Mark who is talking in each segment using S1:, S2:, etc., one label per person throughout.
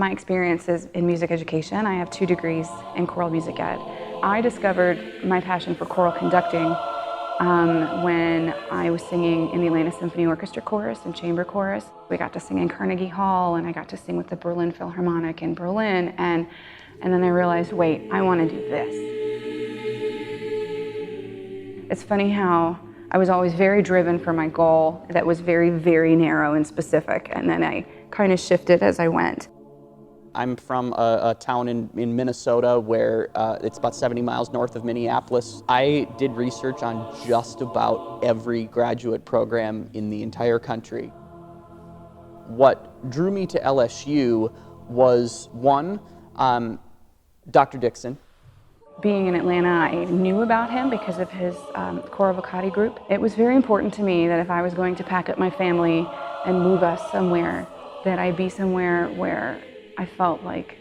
S1: My experience is in music education. I have 2 degrees in choral music ed. I discovered my passion for choral conducting when I was singing in the Atlanta Symphony Orchestra chorus and chamber chorus. We got to sing in Carnegie Hall, and I got to sing with the Berlin Philharmonic in Berlin, and then I realized, wait, I want to do this. It's funny how I was always very driven for my goal that was very, very narrow and specific, and then I kind of shifted as I went.
S2: I'm from a town in Minnesota where it's about 70 miles north of Minneapolis. I did research on just about every graduate program in the entire country. What drew me to LSU was, one, Dr. Dixon.
S1: Being in Atlanta, I knew about him because of his Choral Vocati group. It was very important to me that if I was going to pack up my family and move us somewhere, that I be somewhere where I felt like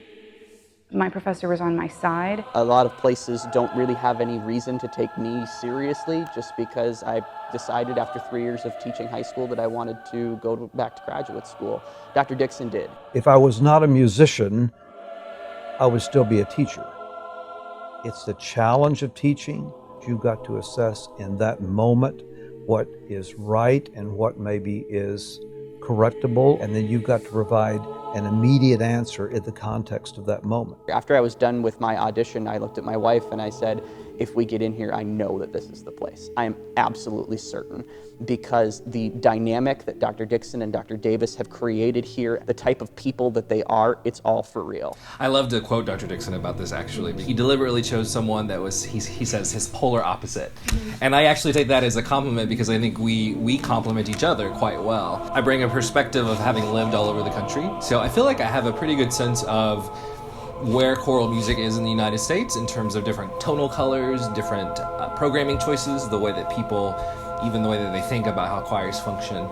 S1: my professor was on my side.
S2: A lot of places don't really have any reason to take me seriously just because I decided after 3 years of teaching high school that I wanted to go back to graduate school. Dr. Dixon did.
S3: If I was not a musician, I would still be a teacher. It's the challenge of teaching. You've got to assess in that moment what is right and what maybe is correctable, and then you've got to provide an immediate answer in the context of that moment.
S2: After I was done with my audition, I looked at my wife and I said, if we get in here, I know that this is the place. I am absolutely certain, because the dynamic that Dr. Dixon and Dr. Davis have created here, the type of people that they are, it's all for real.
S4: I love to quote Dr. Dixon about this, actually. He deliberately chose someone that was, he says, his polar opposite. And I actually take that as a compliment because I think we complement each other quite well. I bring a perspective of having lived all over the country, so I feel like I have a pretty good sense of where choral music is in the United States in terms of different tonal colors, different programming choices, the way that people, even the way that they think about how choirs function.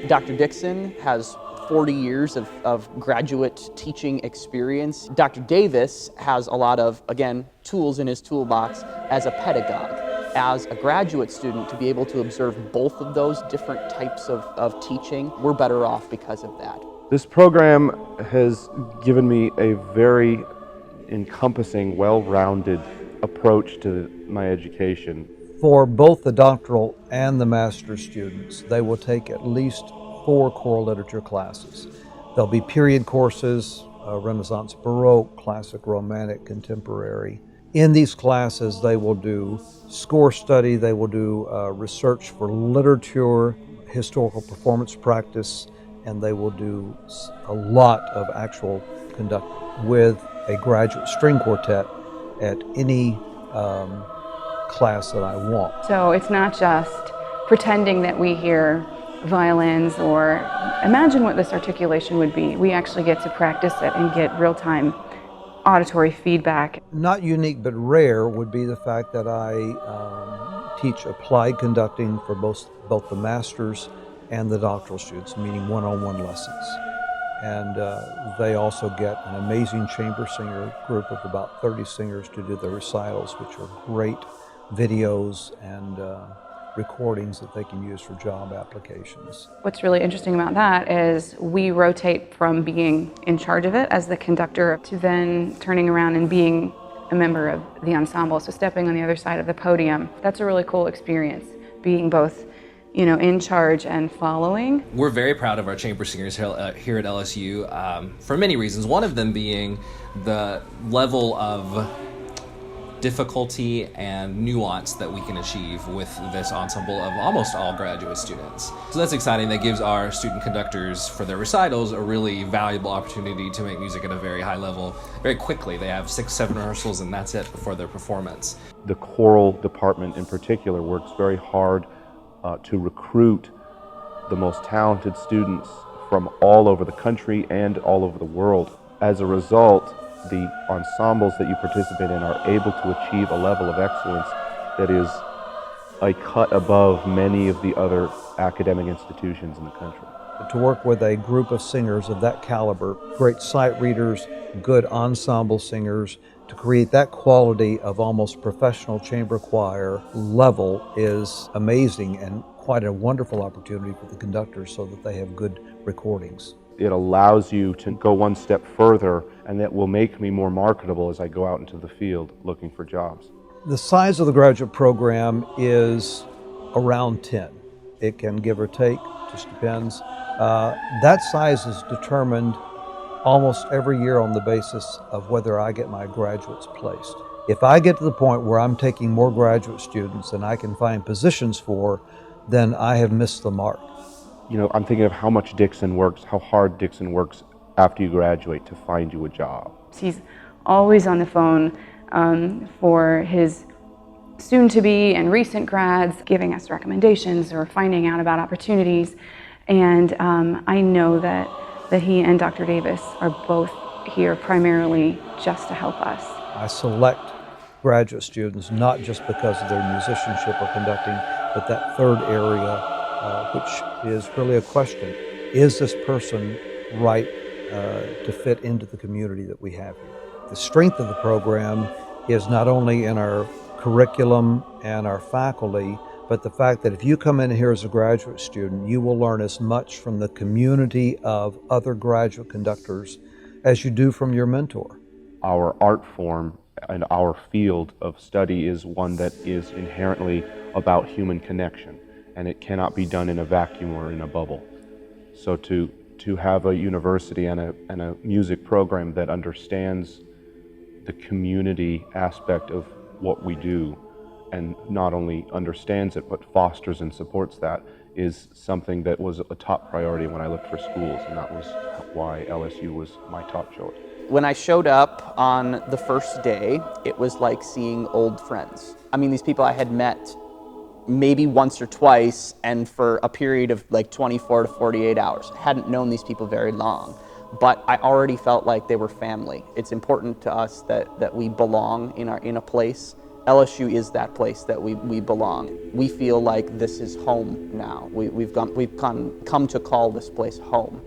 S2: Dr. Dixon has 40 years of graduate teaching experience. Dr. Davis has a lot of, again, tools in his toolbox as a pedagogue. As a graduate student, to be able to observe both of those different types of teaching, we're better off because of that.
S5: This program has given me a very encompassing, well-rounded approach to my education.
S3: For both the doctoral and the master's students, they will take at least 4 choral literature classes. There'll be period courses, Renaissance Baroque, Classic Romantic, Contemporary. In these classes, they will do score study, they will do research for literature, historical performance practice, and they will do a lot of actual conducting with a graduate string quartet at any class that I want.
S1: So it's not just pretending that we hear violins or imagine what this articulation would be. We actually get to practice it and get real-time auditory feedback.
S3: Not unique but rare would be the fact that I teach applied conducting for both the masters and the doctoral students, meaning one-on-one lessons. And they also get an amazing chamber singer group of about 30 singers to do the recitals, which are great videos and recordings that they can use for job applications.
S1: What's really interesting about that is we rotate from being in charge of it as the conductor to then turning around and being a member of the ensemble, so stepping on the other side of the podium. That's a really cool experience, being both, you know, in charge and following.
S4: We're very proud of our chamber singers here at LSU for many reasons. One of them being the level of difficulty and nuance that we can achieve with this ensemble of almost all graduate students. So that's exciting. That gives our student conductors for their recitals a really valuable opportunity to make music at a very high level very quickly. They have 6-7 rehearsals and that's it before their performance.
S5: The choral department in particular works very hard to recruit the most talented students from all over the country and all over the world. As a result, the ensembles that you participate in are able to achieve a level of excellence that is a cut above many of the other academic institutions in the country.
S3: To work with a group of singers of that caliber, great sight readers, good ensemble singers, to create that quality of almost professional chamber choir level is amazing and quite a wonderful opportunity for the conductors so that they have good recordings.
S5: It allows you to go one step further, and that will make me more marketable as I go out into the field looking for jobs.
S3: The size of the graduate program is around 10. It can give or take, just depends. That size is determined almost every year on the basis of whether I get my graduates placed. If I get to the point where I'm taking more graduate students than I can find positions for, then I have missed the mark.
S5: You know, I'm thinking of how much Dixon works, how hard Dixon works after you graduate to find you a job.
S1: He's always on the phone for his soon-to-be and recent grads, giving us recommendations or finding out about opportunities. And I know that he and Dr. Davis are both here primarily just to help us.
S3: I select graduate students not just because of their musicianship or conducting, but that third area, which is really a question. Is this person right to fit into the community that we have here? The strength of the program is not only in our curriculum and our faculty, but the fact that if you come in here as a graduate student, you will learn as much from the community of other graduate conductors as you do from your mentor.
S5: Our art form and our field of study is one that is inherently about human connection, and it cannot be done in a vacuum or in a bubble. So to have a university and a music program that understands the community aspect of what we do, and not only understands it but fosters and supports that, is something that was a top priority when I looked for schools, and that was why LSU was my top choice.
S2: When I showed up on the first day, it was like seeing old friends. I mean, these people I had met maybe once or twice, and for a period of like 24 to 48 hours. I hadn't known these people very long, but I already felt like they were family. It's important to us that we belong in a place. LSU is that place that we belong. We feel like this is home now. We've come to call this place home.